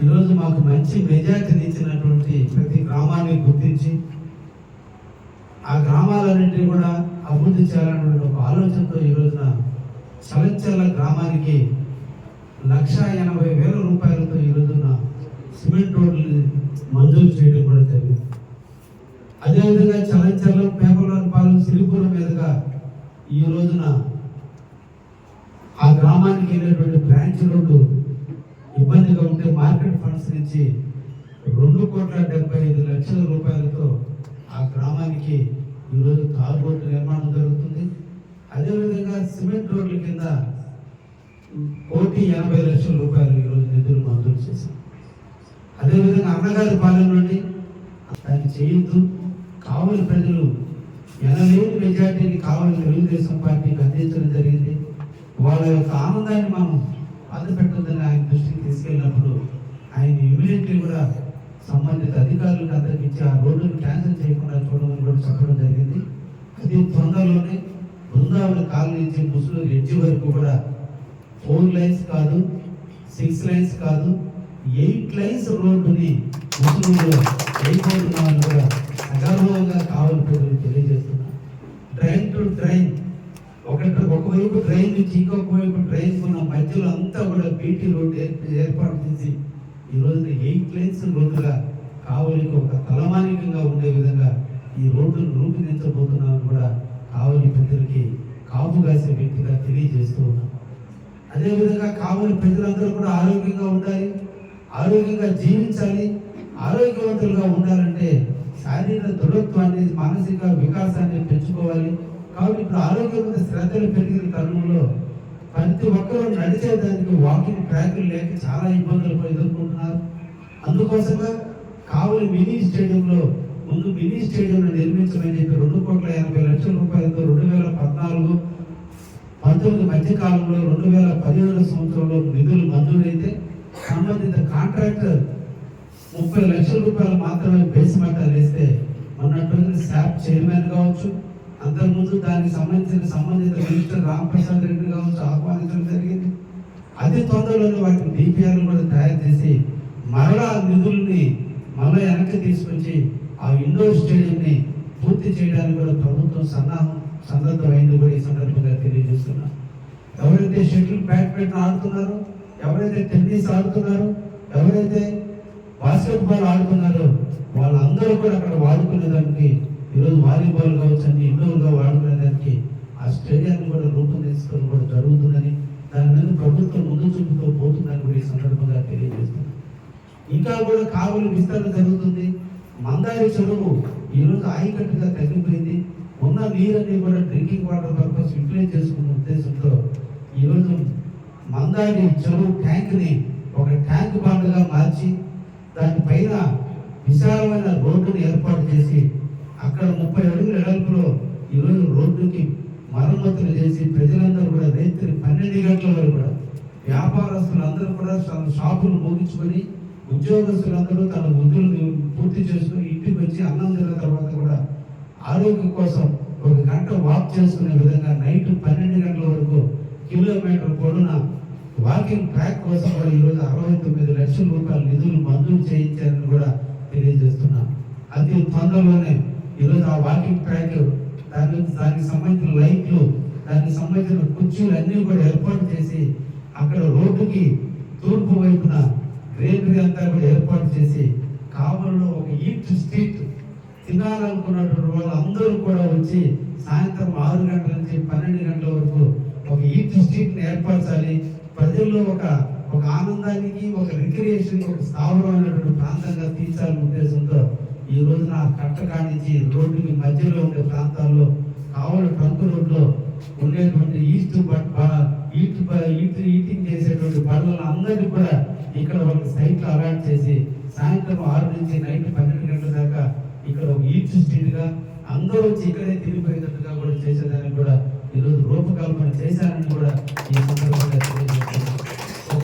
ఈరోజు మాకు మంచి మెజార్టీని ఇచ్చినటువంటి ప్రతి గ్రామాన్ని గుర్తించి ఆ గ్రామాలన్నింటినీ కూడా అభివృద్ధి చేయాలనే ఒక ఆలోచనతో ఈ రోజున చలంచర్ల గ్రామానికి 1,80,000 రూపాయలతో ఈ రోజున సిమెంట్ రోడ్లు మంజూరు చేయడం కూడా జరిగింది. అదేవిధంగా చలంచర్ల పేపర్లపాలెం సిరిపురం మీదుగా ఈ రోజున ఆ గ్రామానికి వెళ్ళేటువంటి బ్రాంచ్ రోడ్డు ఇబ్బందిగా ఉంటే మార్కెట్ ఫండ్స్ నుంచి 2,75,00,000 రూపాయలతో ఆ గ్రామానికి ఈరోజు తార్ రోడ్డు నిర్మాణం జరుగుతుంది. అదేవిధంగా సిమెంట్ రోడ్ల కింద 1,80,00,000 రూపాయలు ఈరోజు నిధులు మంజూరు చేశాం. అదేవిధంగా అన్నగారి పాలన నుండి దాన్ని చేయొద్దు, కావలి ప్రజలు ఎనలేని మెజార్టీని కావలి తెలుగుదేశం పార్టీకి అందించడం జరిగింది. వాళ్ళ యొక్క ఆనందాన్ని మనం బాధపెట్టొద్దని ఆయన దృష్టికి తీసుకెళ్ళినప్పుడు ఆయన ఇమీడియట్లీ కూడా సంబంధిత అధికారులకు అందరికీ ఆ రోడ్డును క్యాన్సిల్ చేయకుండా చూడమని కూడా చెప్పడం జరిగింది. అది తొందరలోనే బృందావన కాలనీ నుంచి ముసులు ఎడ్జి వరకు కూడా 4 లైన్స్ కాదు, 6 లైన్స్ కాదు, 8 లైన్స్ రోడ్డుని ముసులులో వేయబోతున్నామని కూడా అగౌరవంగా కావాలి ప్రజలు తెలియజేస్తున్నారు. డ్రైన్ టు డ్రైన్ ఒకవైపు డ్రైన్ నుంచి ఇంకొక వైపు డ్రైన్ ఉన్న మధ్యలో అంతా కూడా బీటీ రోడ్డు ఏర్పాటు చేసి ఈ రోజున 8 లైన్స్ రోడ్డుగా కావలికి ఒక తలమానికంగా ఉండే విధంగా ఈ రోడ్డును రూపొందించబోతున్నామని కూడా కావలి ప్రజలకి కాపు కాసే వ్యక్తిగా తెలియజేస్తూ ఉన్నాం. అదేవిధంగా కావలి ప్రజలందరూ కూడా ఆరోగ్యంగా ఉండాలి, ఆరోగ్యంగా జీవించాలి. ఆరోగ్యవంతులుగా ఉండాలంటే శారీరక దృఢత్వాన్ని, మానసిక వికాసాన్ని పెంచుకోవాలి. కాబట్టి ఇప్పుడు ఆరోగ్యం మీద శ్రద్ధలు పెరిగిన తరుణంలో ప్రతి ఒక్కరూ నడిచేదానికి వాకింగ్ ట్రాకులు లేక చాలా ఇబ్బందులు ఎదుర్కొంటున్నారు. అందుకోసంగా కావలి మినీ స్టేడియంలో ముందు మినీ స్టేడియం నిర్మించమని చెప్పి 2,80,00,000 రూపాయలతో 2014-19 మధ్య కాలంలో 2017 సంవత్సరంలో నిధులు మంజూరైతే సంబంధిత కాంట్రాక్టర్ 30 లక్షల రూపాయలు మాత్రమే బేస్ మట్టాలు వేస్తే మొన్నటువంటి శాప్ చైర్మన్ కావచ్చు, అంతకుముందు దానికి సంబంధిత మినిస్టర్ రామప్రసాద్ రెడ్డి కావచ్చు ఆహ్వానించడం జరిగింది. అతి తొందరలోనే వాటిని డిపిఆర్లు కూడా తయారు చేసి మరలా నిధుల్ని మళ్ళీ వెనక్కి తీసుకొచ్చి ఆ ఇండోర్ స్టేడియంని పూర్తి చేయడానికి కూడా ప్రభుత్వం సన్నద్ధమైంది కూడా ఈ సందర్భంగా తెలియజేస్తున్నారు. ఎవరైతే షటిల్ బ్యాడ్మింటన్ ఆడుతున్నారో, ఎవరైతే టెన్నిస్ ఆడుతున్నారో, ఎవరైతే బాస్కెట్బాల్ ఆడుతున్నారో వాళ్ళందరూ కూడా అక్కడ వాడుకునేదానికి ఈరోజు వాలీబాల్ కావచ్చు అన్ని ఇండోర్గా వాడుకునేదానికి ఆ స్టేడియాన్ని కూడా రూపొందించడం కూడా జరుగుతుందని, దాని మీద ప్రభుత్వం ముందు చూపుతూ పోతుందని కూడా ఈ సందర్భంగా తెలియజేస్తుంది. ఇంకా కూడా కావలి విస్తరణ జరుగుతుంది. మందారి చెరువు ఈరోజు ఆయకట్టుగా తగ్గిపోయింది. ఉన్న నీరన్నీ కూడా డ్రింకింగ్ వాటర్ పర్పస్ యూటిలైజ్ చేసుకున్న ఉద్దేశంతో ఈరోజు మందారి చెరువు ట్యాంక్ని ఒక ట్యాంక్ బాండ్గా మార్చి దానిపైన విశాలమైన రోడ్డుని ఏర్పాటు చేసి అక్కడ 30 అడుగుల వెడల్పులో ఈరోజు రోడ్డుకి మరమ్మతులు చేసి ప్రజలందరూ కూడా రాత్రి 12 గంటల వరకు కూడా వ్యాపారస్తులందరూ కూడా తన షాపులు ముగించుకొని ఉద్యోగస్తులందరూ తన వృద్ధులను పూర్తి చేసుకుని ఇంటికి వచ్చి అన్నం తిన్న తర్వాత కూడా ఆరోగ్యం కోసం 1 గంట వాక్ చేసుకునే విధంగా నైట్ 12 గంటల వరకు కిలోమీటర్ పొడవున వాకింగ్ ట్రాక్ కోసం కూడా ఈరోజు 69 లక్షల రూపాయల నిధులు మంజూరు చేయించారని కూడా తెలియజేస్తున్నాం. అతి తొందరలోనే ఈరోజు ఆ వాకింగ్ ట్రాక్ దానికి సంబంధించిన లైట్లు, దానికి సంబంధించిన కుర్చీలు అన్నీ కూడా ఏర్పాటు చేసి అక్కడ రోడ్డుకి తూర్పు వైపున గ్రీనరీ అంతా కూడా ఏర్పాటు చేసి కావలిలో ఒక ఈట్ స్ట్రీట్ తినాలనుకున్నటువంటి వాళ్ళు అందరూ కూడా వచ్చి సాయంత్రం 6 గంటల నుంచి 12 గంటల వరకు ఒక ఈట్ స్ట్రీట్ని ఏర్పరచాలి. ప్రజల్లో ఒక ఆనందానికి, ఒక రిక్రియేషన్, ఒక స్థావరమైనటువంటి ప్రాంతంగా తీర్చాలనే ఉద్దేశంతో ఈ రోజున కట్టకానించి రోడ్డుకి మధ్యలో ఉండే ప్రాంతాల్లో కావలి ట్రంక్ రోడ్లో ఉండేటువంటి ఈటింగ్ చేసేటువంటి బళ్ళను అందరినీ కూడా ఇక్కడ ఒక సైట్లు అలాట్ చేసి సాయంత్రం 6 నుంచి నైట్ 12 గంటల దాకా ఇక్కడ ఒక ఈట్ స్ట్రీట్గా అందరూ వచ్చి ఇక్కడే తిరిగిపోయేటట్టుగా కూడా చేసేదానికి కూడా ఈరోజు రూపకల్పన చేశారని కూడా ఈ సందర్భంగా